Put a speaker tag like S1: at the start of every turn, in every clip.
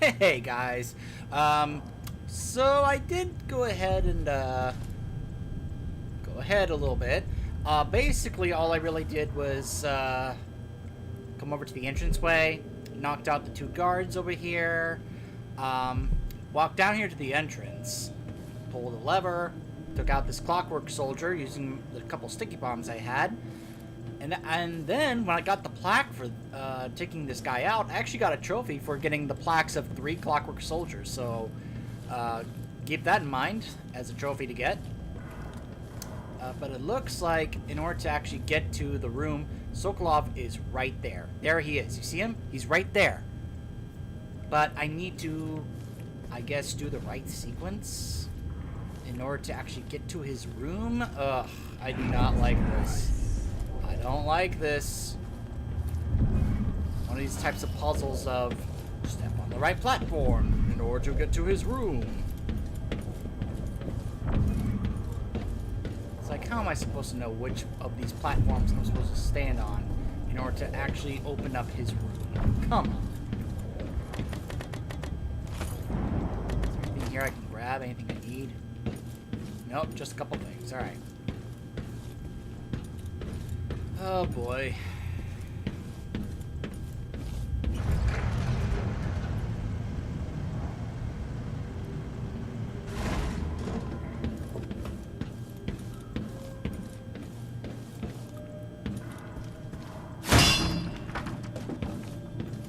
S1: Hey guys, so I did go ahead and go ahead a little bit. Basically, all I really did was come over to the entranceway, knocked out the two guards over here, walked down here to the entrance, pulled a lever, took out this clockwork soldier using the couple sticky bombs I had. And then when I got the plaque for taking this guy out, I actually got a trophy for getting the plaques of 3 clockwork soldiers. So keep that in mind as a trophy to get. But it looks like in order to actually get to the room, Sokolov is right there. There he is. You see him? He's right there. But I need to, I guess, do the right sequence in order to actually get to his room. Ugh, I do not like this. I don't like this. One of these types of puzzles of step on the right platform in order to get to his room. It's like, how am I supposed to know which of these platforms I'm supposed to stand on in order to actually open up his room? Come on. Is there anything here I can grab? Anything I need? Nope, just a couple things. Alright. Oh boy.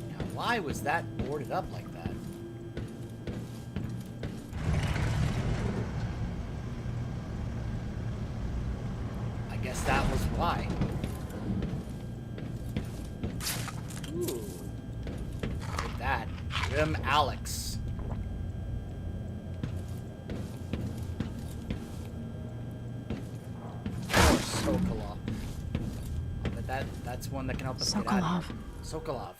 S1: Now, why was that boarded up like that? I guess that was why. Ooh. Look at that. Grim Alex. Or Sokolov. But that's one that can help us get out of here. Sokolov.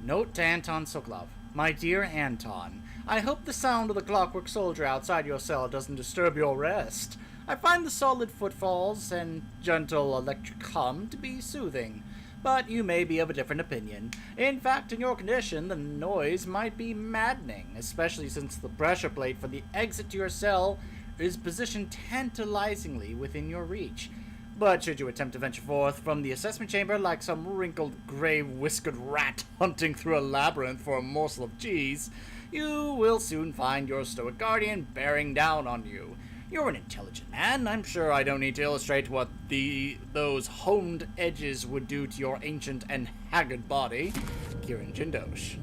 S1: Note to Anton Sokolov. My dear Anton, I hope the sound of the clockwork soldier outside your cell doesn't disturb your rest. I find the solid footfalls and gentle electric hum to be soothing. But you may be of a different opinion. In fact, in your condition, the noise might be maddening, especially since the pressure plate for the exit to your cell is positioned tantalizingly within your reach. But should you attempt to venture forth from the assessment chamber like some wrinkled, gray-whiskered rat hunting through a labyrinth for a morsel of cheese, you will soon find your stoic guardian bearing down on you. You're an intelligent man. I'm sure I don't need to illustrate what those honed edges would do to your ancient and haggard body. Kirin Jindosh.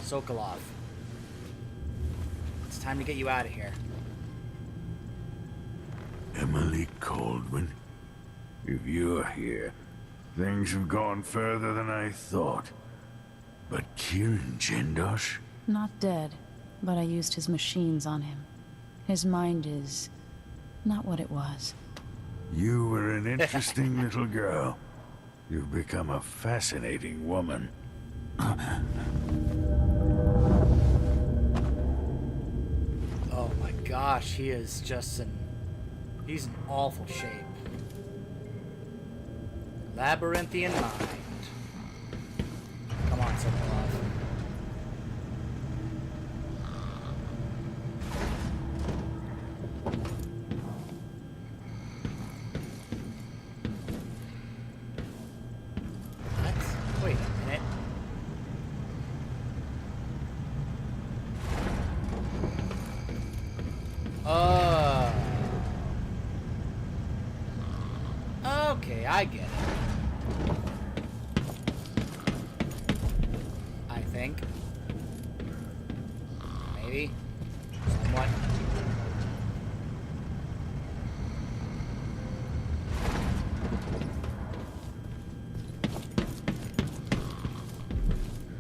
S1: Sokolov. It's time to get you out of here.
S2: Emily Coldman, if you're here, things have gone further than I thought. But Kirin Jindosh?
S3: Not dead, but I used his machines on him. His mind is not what it was.
S2: You were an interesting little girl. You've become a fascinating woman.
S1: Oh my gosh, he is just he's in awful shape. Labyrinthian mind. Come on, Sokolov. What? Wait a minute. Okay, I get it. I think. Maybe. Somewhat.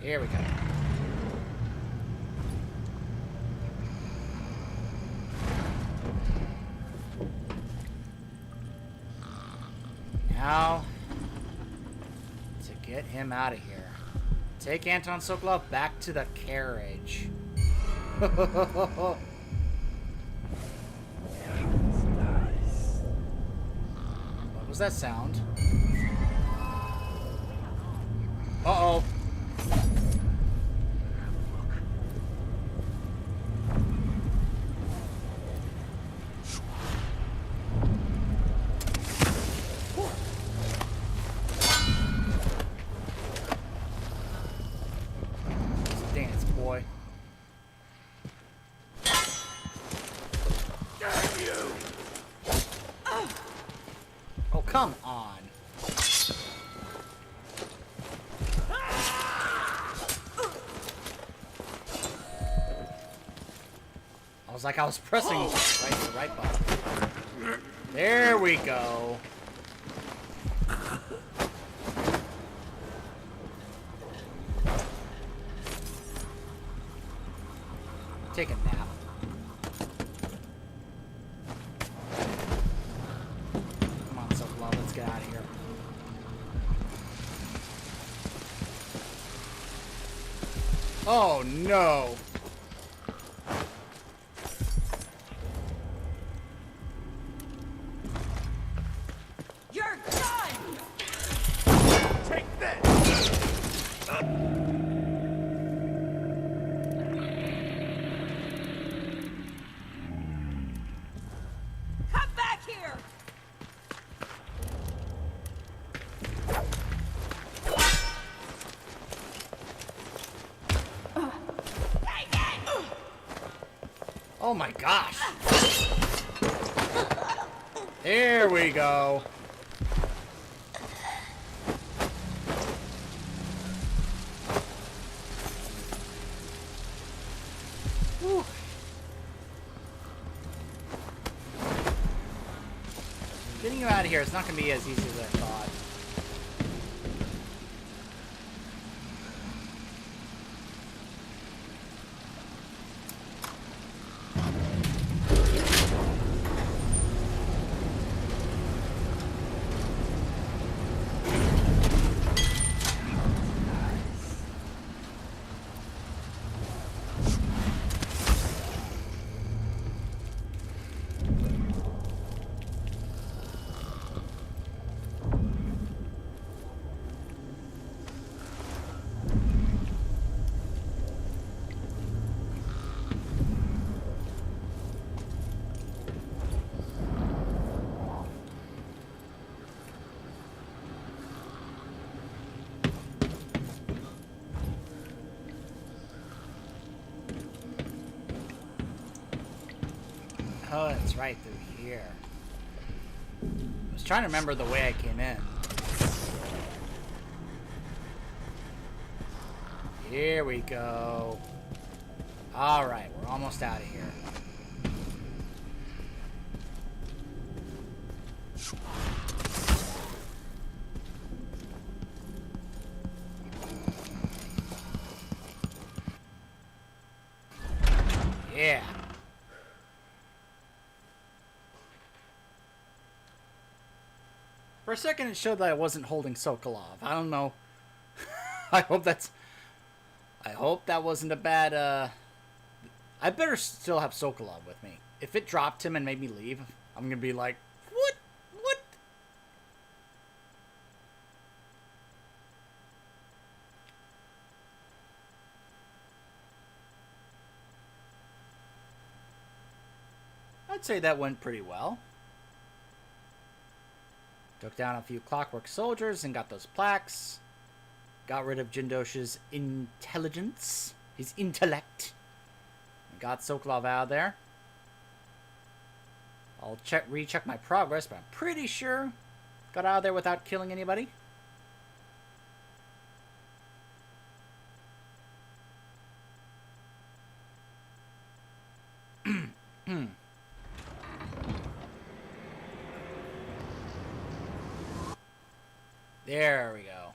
S1: Here we go. Now, to get him out of here. Take Anton Sokolov back to the carriage. What was that sound? Uh-oh. was like I was pressing the right button. There we go. Take a nap. Come on, Sokolov, let's get out of here. Oh no!
S4: You're done!
S2: Take that!
S4: Come back here!
S1: Oh my gosh! There we go. Whew. Getting you out of here is not going to be as easy as I thought. Oh, it's right through here. I was trying to remember the way I came in. Here we go. Alright, we're almost out of here. Yeah. For a second, it showed that I wasn't holding Sokolov. I don't know. I hope that wasn't a bad, I better still have Sokolov with me. If it dropped him and made me leave, I'm gonna be like, what? What? I'd say that went pretty well. Took down a few clockwork soldiers and got those plaques. Got rid of Jindosh's intelligence. His intellect. And got Sokolov out of there. I'll recheck my progress, but I'm pretty sure got out of there without killing anybody. There we go.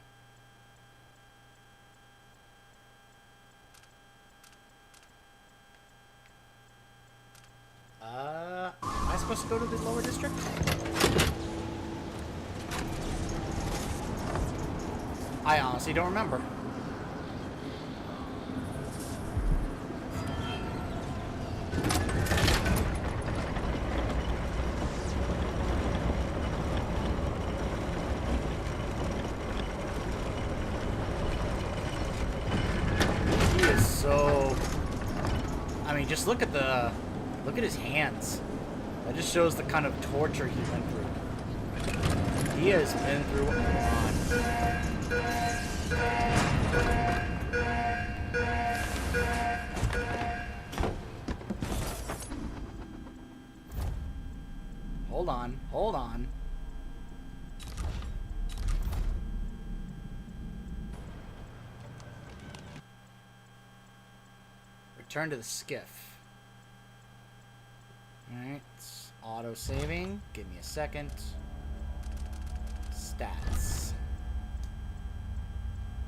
S1: Am I supposed to go to the lower district? I honestly don't remember. Just look at his hands. That just shows the kind of torture he went through. He has been through a lot. Hold on, hold on. Return to the skiff. Alright. Auto saving. Give me a second. Stats.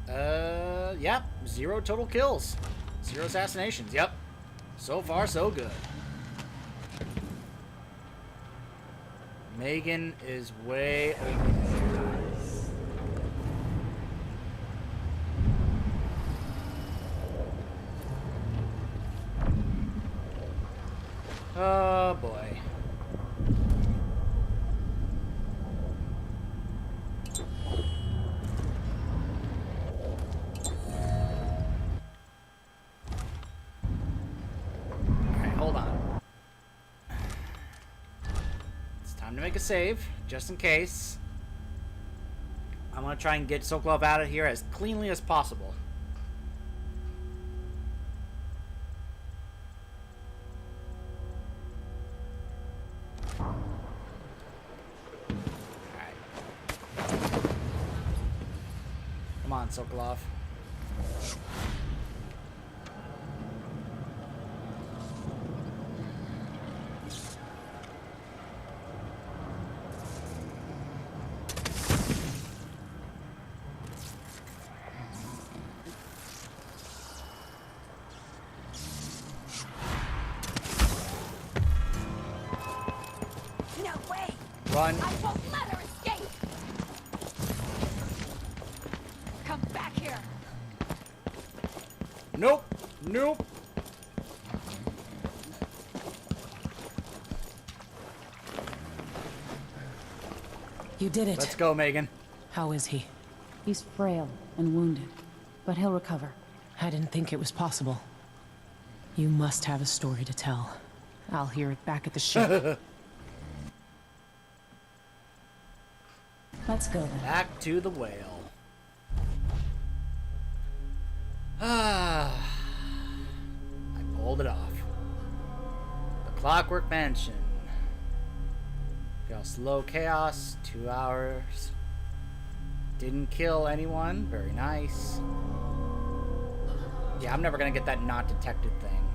S1: Yep. 0 total kills. 0 assassinations. Yep. So far, so good. Megan is way over there. Oh boy. Alright, hold on. It's time to make a save, just in case. I'm gonna try and get Sokolov out of here as cleanly as possible. Come on, Sokolov.
S4: No way!
S1: Run.
S4: I won't let her escape! Come back here!
S1: Nope. Nope.
S5: You did it.
S1: Let's go, Megan.
S5: How is he?
S3: He's frail and wounded, but he'll recover.
S5: I didn't think it was possible. You must have a story to tell. I'll hear it back at the ship.
S3: Let's go then.
S1: Back to the whale. Ah. I pulled it off. The Clockwork Mansion. Feel slow chaos. 2 hours. Didn't kill anyone. Very nice. Yeah, I'm never gonna get that not detected thing.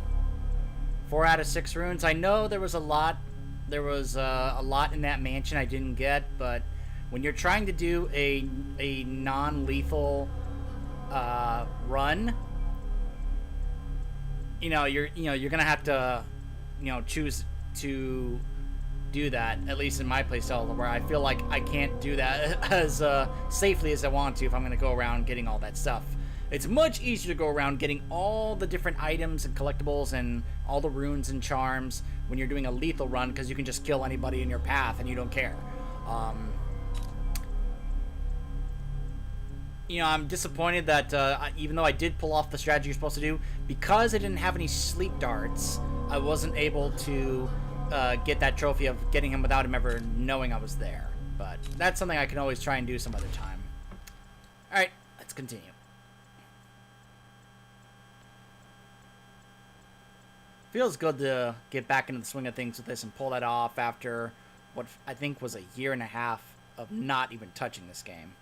S1: 4 out of 6 runes. I know there was a lot. There was a lot in that mansion I didn't get, but when you're trying to do a non-lethal run, you're gonna have to choose to do that, at least in my playstyle, where I feel like I can't do that as safely as I want to if I'm gonna go around getting all that stuff. It's much easier to go around getting all the different items and collectibles and all the runes and charms when you're doing a lethal run, because you can just kill anybody in your path and you don't care. I'm disappointed that even though I did pull off the strategy you're supposed to do, because I didn't have any sleep darts, I wasn't able to get that trophy of getting him without him ever knowing I was there. But that's something I can always try and do some other time. Alright, let's continue. Feels good to get back into the swing of things with this and pull that off after what I think was a year and a half of not even touching this game.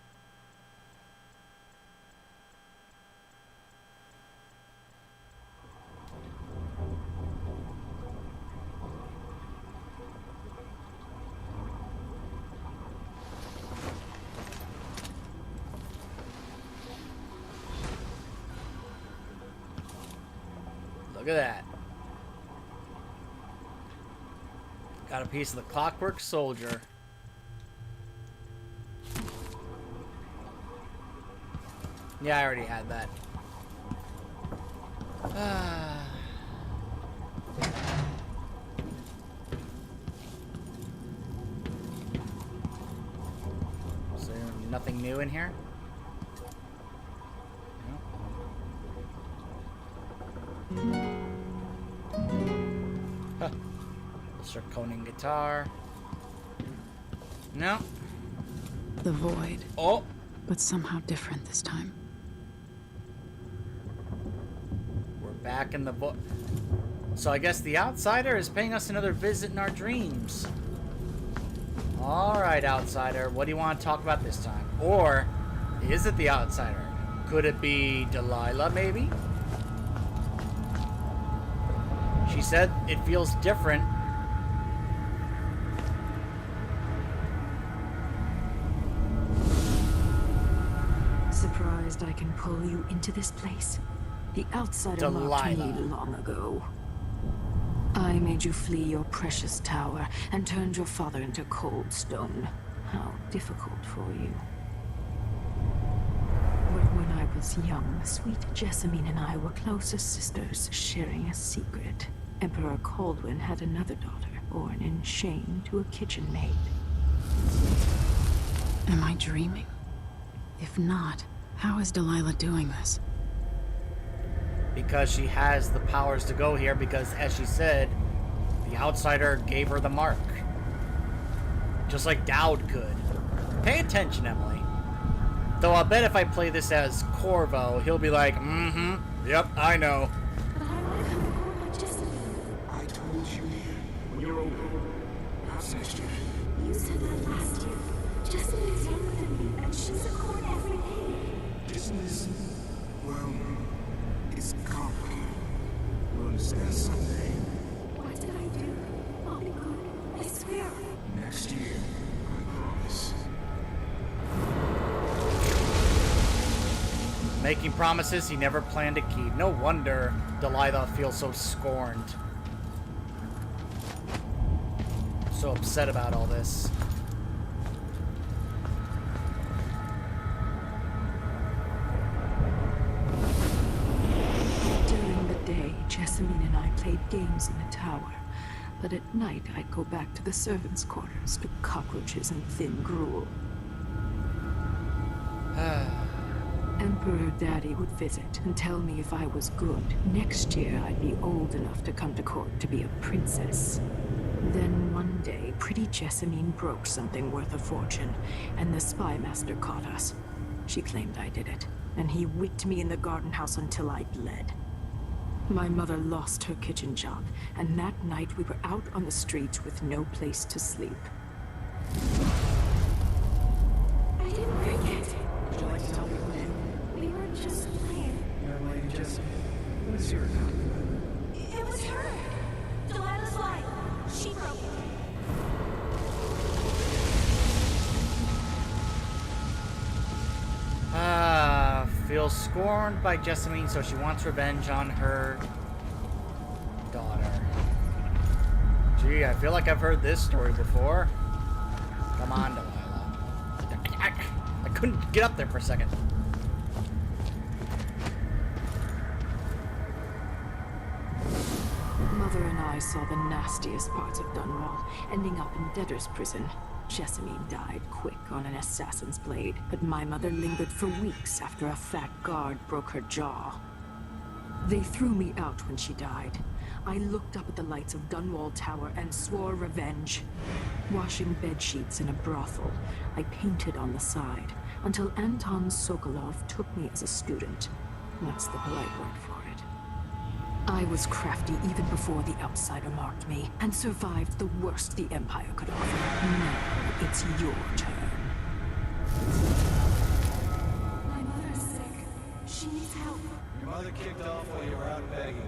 S1: Look at that. Got a piece of the Clockwork Soldier. Yeah, I already had that. So nothing new in here? Huh. Zirconian guitar. No.
S3: The void,
S1: Oh!
S3: but somehow different this time.
S1: We're back in the book. So I guess the Outsider is paying us another visit in our dreams. Alright, Outsider. What do you want to talk about this time? Or is it the Outsider? Could it be Delilah, maybe? She said it feels different
S6: surprised I can pull you into this place? The outsider mocked me
S1: Delilah.
S6: long ago. I made you flee your precious tower and turned your father into cold stone. How difficult for you. But when I was young, sweet Jessamine and I were close as sisters, sharing a secret. Emperor Kaldwin had another daughter, born in shame to a kitchen maid.
S3: Am I dreaming? If not, how is Delilah doing this?
S1: Because she has the powers to go here, because, as she said, the outsider gave her the mark. Just like Dowd could. Pay attention, Emily. Though I'll bet if I play this as Corvo, he'll be like, mm-hmm, yep, I know.
S6: But I want to come home with Jessamine.
S7: I told you when you're older. Perhaps next year.
S6: You said that last year. Jessamine is younger than me, and she's a court every day.
S7: Business, well, it's complicated. You'll understand someday.
S6: What did I do? I'll be good. I swear.
S7: Next year, I promise.
S1: Making promises he never planned to keep. No wonder Delilah feels so scorned. So upset about all this.
S6: During the day, Jessamine and I played games in the tower. But at night, I'd go back to the servants' quarters to cockroaches and thin gruel. Emperor Daddy would visit and tell me if I was good. Next year, I'd be old enough to come to court to be a princess. Then one day, pretty Jessamine broke something worth a fortune, and the spy master caught us. She claimed I did it, and he whipped me in the garden house until I bled. My mother lost her kitchen job, and that night we were out on the streets with no place to sleep. I didn't forget.
S7: Would you like to tell me what you...
S6: We were just playing.
S7: Young lady Jessamine, what is your account?
S4: It was her. Delilah's lie. She broke it.
S1: Feels scorned by Jessamine, so she wants revenge on her daughter. Gee, I feel like I've heard this story before. Come on, Delilah. I couldn't get up there for a second.
S6: Mother and I saw the nastiest parts of Dunwall, ending up in debtor's prison. Jessamine died quick on an assassin's blade, but my mother lingered for weeks after a fat guard broke her jaw. They threw me out when she died. I looked up at the lights of Dunwall Tower and swore revenge. Washing bedsheets in a brothel, I painted on the side, until Anton Sokolov took me as a student. That's the polite word for it. I was crafty even before the outsider marked me, and survived the worst the Empire could offer. Now, it's your turn.
S4: My mother's sick. She needs help.
S8: Your mother kicked off while you were out begging.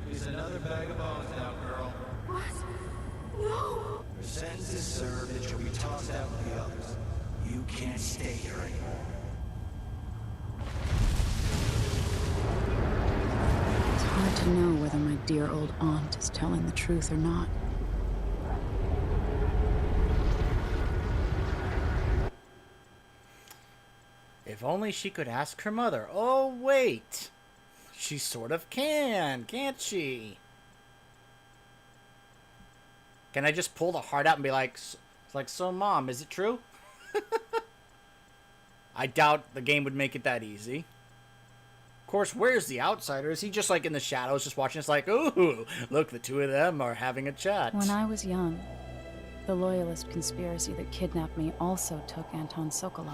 S8: She's another bag of bones now, girl.
S4: What? No!
S8: Her sentence is served and she'll be tossed out with the others. You can't stay here anymore.
S3: It's hard to know whether my dear old aunt is telling the truth or not.
S1: If only she could ask her mother. Oh, wait. She sort of can, can't she? Can I just pull the heart out and be like, so Mom, is it true? I doubt the game would make it that easy. Of course, where's the outsider? Is he just like in the shadows, just watching us like, ooh, look, the two of them are having a chat.
S3: When I was young, the Loyalist conspiracy that kidnapped me also took Anton Sokolov.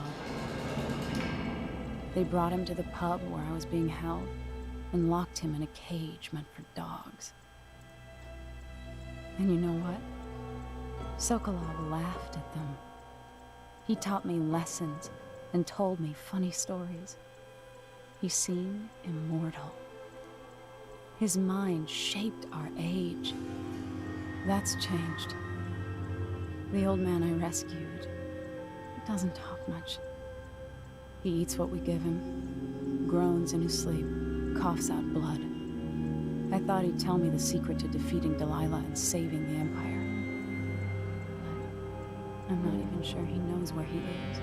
S3: They brought him to the pub where I was being held and locked him in a cage meant for dogs. And you know what? Sokolov laughed at them. He taught me lessons and told me funny stories. He seemed immortal. His mind shaped our age. That's changed. The old man I rescued doesn't talk much. He eats what we give him, groans in his sleep, coughs out blood. I thought he'd tell me the secret to defeating Delilah and saving the Empire. But I'm not even sure he knows where he is.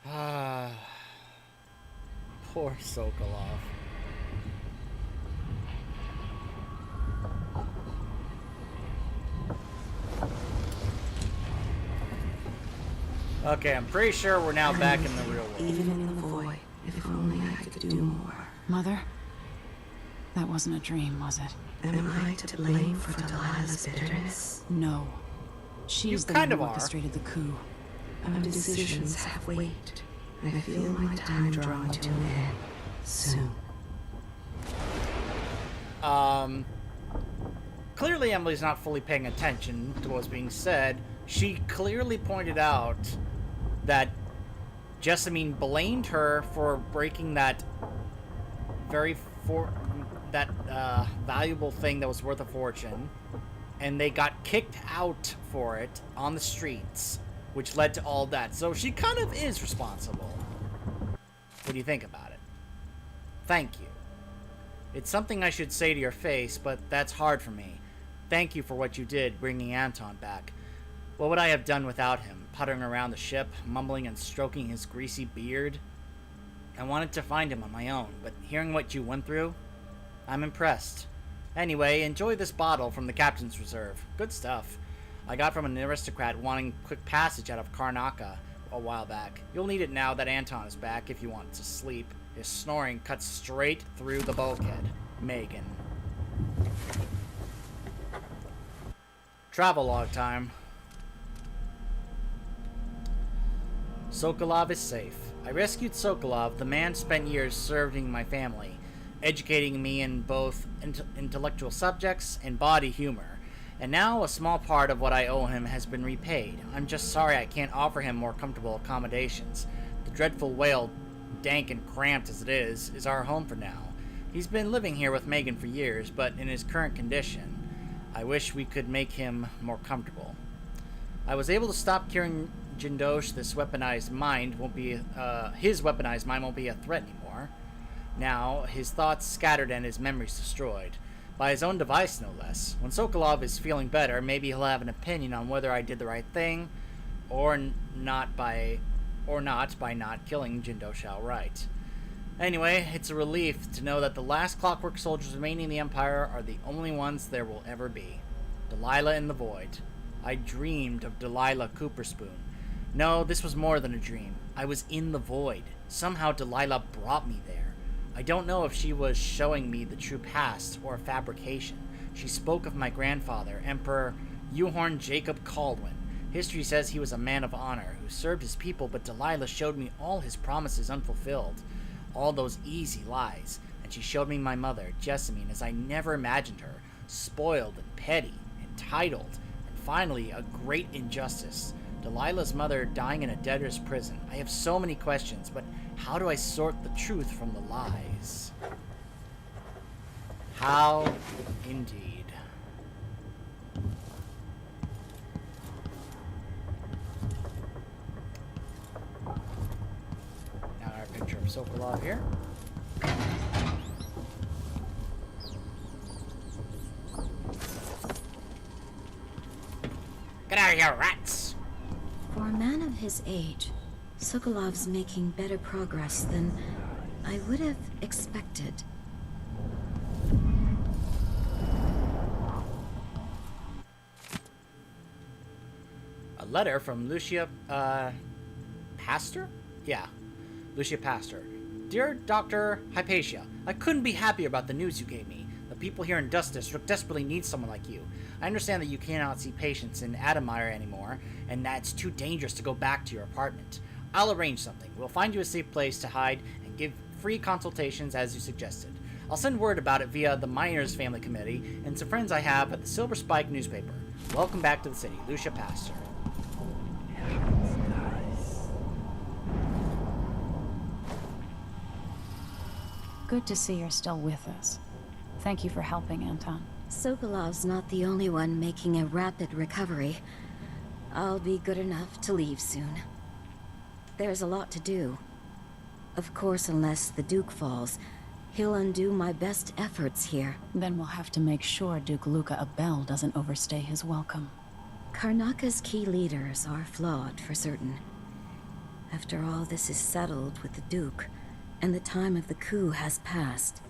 S1: Ah, poor Sokolov. Okay, I'm pretty sure we're now back in the real world.
S6: Even in the void, if only I could do more.
S3: Mother? That wasn't a dream, was it?
S6: Am I to blame for Delilah's bitterness?
S3: No. She's the
S1: kind
S3: one who
S1: of are.
S3: orchestrated the coup.
S6: Our decisions have weight. I feel my time drawing to an end soon.
S1: Clearly Emily's not fully paying attention to what's being said. She clearly pointed out that Jessamine blamed her for breaking that valuable thing that was worth a fortune, and they got kicked out for it on the streets, which led to all that. So she kind of is responsible. What do you think about it? Thank you. It's something I should say to your face, but that's hard for me. Thank you for what you did, bringing Anton back. What would I have done without him, puttering around the ship, mumbling and stroking his greasy beard? I wanted to find him on my own, but hearing what you went through, I'm impressed. Anyway, enjoy this bottle from the Captain's Reserve. Good stuff. I got from an aristocrat wanting quick passage out of Karnaca a while back. You'll need it now that Anton is back if you want to sleep. His snoring cuts straight through the bulkhead. Megan. Travelogue time. Sokolov is safe. I rescued Sokolov, the man spent years serving my family, educating me in both intellectual subjects and body humor. And now a small part of what I owe him has been repaid. I'm just sorry I can't offer him more comfortable accommodations. The dreadful whale, dank and cramped as it is our home for now. He's been living here with Megan for years, but in his current condition, I wish we could make him more comfortable. I was able to stop curing Jindosh. His weaponized mind won't be a threat anymore. Now, his thoughts scattered and his memories destroyed. By his own device, no less. When Sokolov is feeling better, maybe he'll have an opinion on whether I did the right thing, or not by not killing Jindosh outright. Anyway, it's a relief to know that the last Clockwork soldiers remaining in the Empire are the only ones there will ever be. Delilah in the Void. I dreamed of Delilah Cooperspoon. No, this was more than a dream. I was in the Void. Somehow Delilah brought me there. I don't know if she was showing me the true past or a fabrication. She spoke of my grandfather, Emperor Euhorn Jacob Caldwin. History says he was a man of honor who served his people, but Delilah showed me all his promises unfulfilled. All those easy lies. And she showed me my mother, Jessamine, as I never imagined her. Spoiled and petty, entitled, and finally a great injustice. Delilah's mother dying in a debtor's prison. I have so many questions, but how do I sort the truth from the lies? How indeed. Now our picture of Sokolov here. Get out of here, rats!
S9: For a man of his age, Sokolov's making better progress than I would have expected.
S1: A letter from Lucia, Pastor? Yeah, Lucia Pastor. Dear Dr. Hypatia, I couldn't be happier about the news you gave me. The people here in Dust District desperately need someone like you. I understand that you cannot see patients in Adamire anymore, and that it's too dangerous to go back to your apartment. I'll arrange something. We'll find you a safe place to hide and give free consultations as you suggested. I'll send word about it via the Miners Family Committee and some friends I have at the Silver Spike newspaper. Welcome back to the city, Lucia Pastor.
S3: Good to see you're still with us. Thank you for helping, Anton.
S9: Sokolov's not the only one making a rapid recovery. I'll be good enough to leave soon. There's a lot to do. Of course, unless the Duke falls, he'll undo my best efforts here.
S3: Then we'll have to make sure Duke Luca Abel doesn't overstay his welcome.
S9: Karnaka's key leaders are flawed, for certain. After all this is settled with the Duke, and the time of the coup has passed,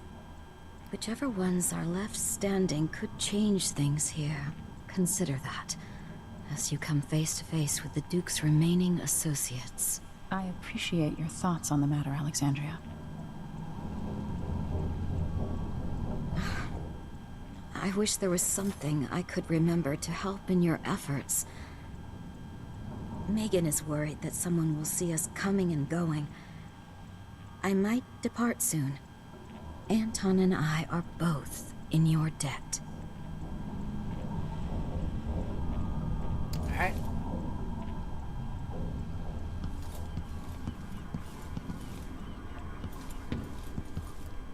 S9: whichever ones are left standing could change things here. Consider that, as you come face to face with the Duke's remaining associates.
S3: I appreciate your thoughts on the matter, Alexandria.
S9: I wish there was something I could remember to help in your efforts. Megan is worried that someone will see us coming and going. I might depart soon. Anton and I are both in your debt.
S1: Alright.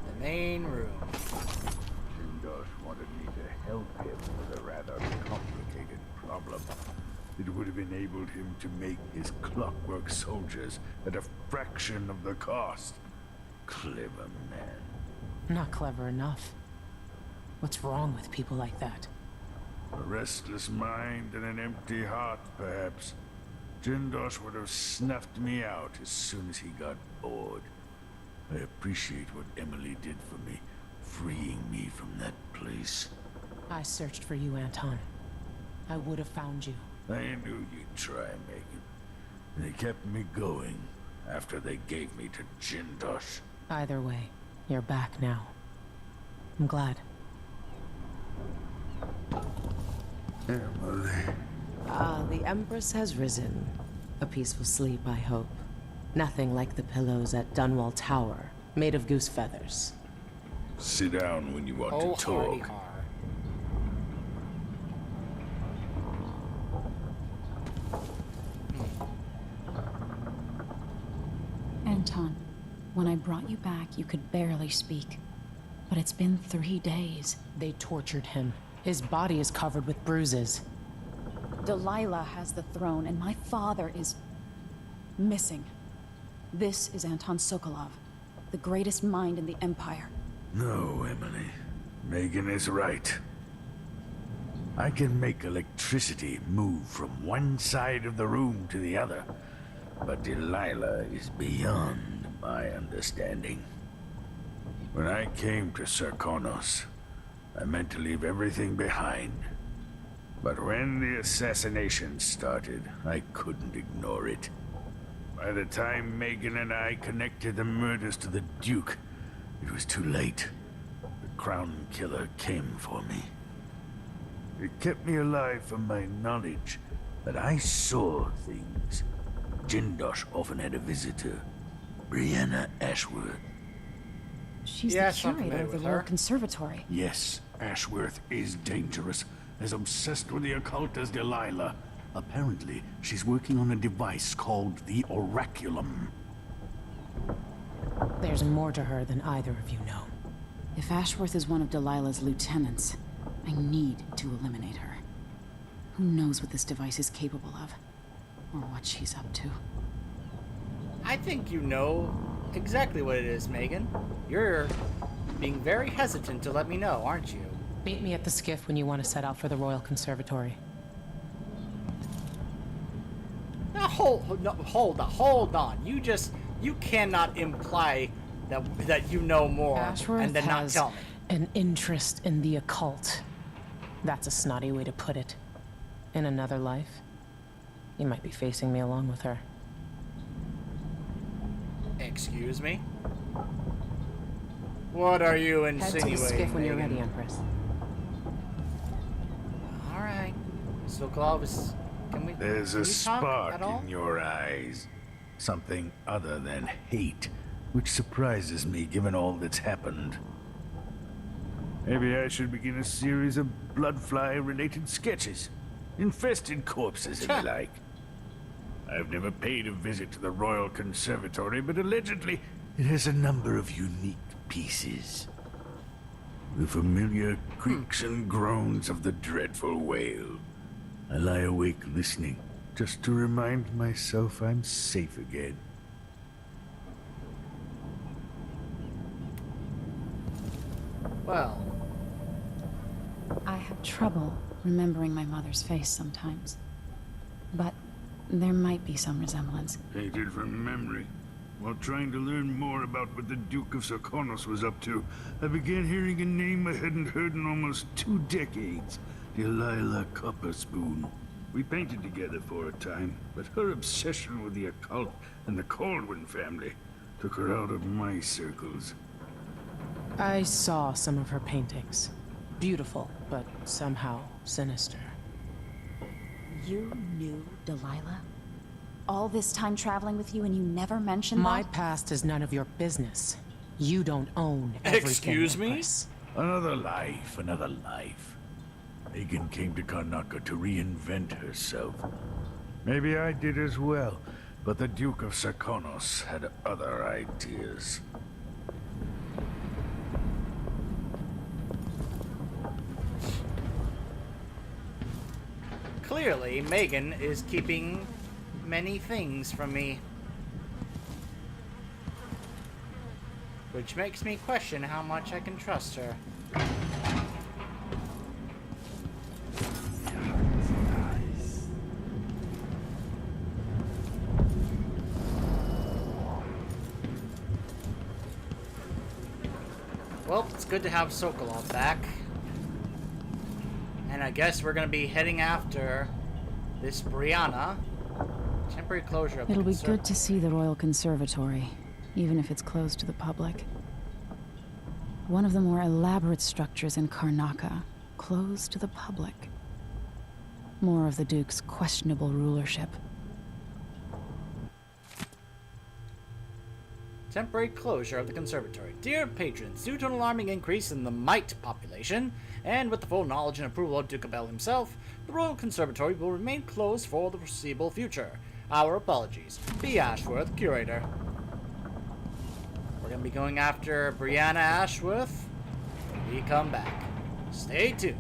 S1: The main room.
S2: Jindosh wanted me to help him with a rather complicated problem. It would have enabled him to make his clockwork soldiers at a fraction of the cost. Clever man.
S5: Not clever enough. What's wrong with people like that?
S2: A restless mind and an empty heart, perhaps. Jindosh would have snuffed me out as soon as he got bored. I appreciate what Emily did for me, freeing me from that place.
S5: I searched for you, Anton. I would have found you.
S2: I knew you'd try, Megan. They kept me going after they gave me to Jindosh.
S5: Either way, you're back now. I'm glad.
S2: Emily.
S5: Ah, the Empress has risen. A peaceful sleep, I hope. Nothing like the pillows at Dunwall Tower, made of goose feathers.
S2: Sit down when you want
S1: Oh,
S2: to
S1: hardy
S2: talk.
S1: har.
S3: Anton, when I brought you back, you could barely speak. But it's been 3 days.
S5: They tortured him. His body is covered with bruises.
S3: Delilah has the throne, and my father is missing. This is Anton Sokolov, the greatest mind in the Empire.
S2: No, Emily. Megan is right. I can make electricity move from one side of the room to the other, but Delilah is beyond my understanding. When I came to Serkonos, I meant to leave everything behind. But when the assassination started, I couldn't ignore it. By the time Megan and I connected the murders to the Duke, it was too late. The Crown Killer came for me. It kept me alive from my knowledge that I saw things. Jindosh often had a visitor, Brianna Ashworth.
S3: She's
S1: Yes,
S3: the
S1: I'm
S3: curator
S1: familiar
S3: of the
S1: with
S3: Royal
S1: her.
S3: Conservatory.
S2: Yes, Ashworth is dangerous, as obsessed with the occult as Delilah. Apparently, she's working on a device called the Oraculum.
S5: There's more to her than either of you know.
S3: If Ashworth is one of Delilah's lieutenants, I need to eliminate her. Who knows what this device is capable of, or what she's up to.
S1: I think you know exactly what it is, Megan. You're being very hesitant to let me know, aren't you?
S5: Meet me at the skiff when you want to set out for the Royal Conservatory.
S1: Now, hold on. You cannot imply that you know more
S5: Ashworth
S1: and then not
S5: has
S1: tell me.
S5: an interest in the occult. That's a snotty way to put it. In another life, you might be facing me along with her.
S1: Excuse me? What are you
S5: Head to
S1: insinuating,
S5: the skiff when you're
S1: Megan?
S5: ready, Empress.
S1: All right. So, Clovis,
S2: There's
S1: can
S2: a
S1: we talk
S2: spark
S1: at all?
S2: in your eyes. Something other than hate, which surprises me given all that's happened. Maybe I should begin a series of bloodfly-related sketches. Infested corpses and the like. I've never paid a visit to the Royal Conservatory, but allegedly it has a number of unique pieces. The familiar creaks and groans of the dreadful whale. I lie awake listening, just to remind myself I'm safe again.
S1: Well,
S3: I have trouble remembering my mother's face sometimes. But there might be some resemblance.
S2: Painted from memory. While trying to learn more about what the Duke of Sarkonos was up to, I began hearing a name I hadn't heard in almost 2 decades. Delilah Copperspoon. We painted together for a time, but her obsession with the occult and the Caldwin family took her out of my circles.
S5: I saw some of her paintings. Beautiful, but somehow sinister.
S3: You knew Delilah? All this time traveling with you and you never mentioned
S5: My
S3: that?
S5: past is none of your business. You don't own everything.
S1: Excuse me?
S5: Empress.
S2: Another life, another life. Megan came to Karnaca to reinvent herself. Maybe I did as well, but the Duke of Sarkonos had other ideas.
S1: clearly Megan is keeping many things from me. Which makes me question how much I can trust her. Well, it's good to have Sokolov back. And I guess we're going to be heading after this Brianna. Temporary closure of the
S3: It'll be good to see the Royal Conservatory, even if it's closed to the public. One of the more elaborate structures in Karnaca, closed to the public. More of the Duke's questionable rulership.
S1: Temporary closure of the conservatory. Dear patrons, due to an alarming increase in the mite population, and with the full knowledge and approval of Duke Abel himself, the Royal Conservatory will remain closed for the foreseeable future. Our apologies. B. Ashworth, Curator. We're going to be going after Brianna Ashworth when we come back. Stay tuned.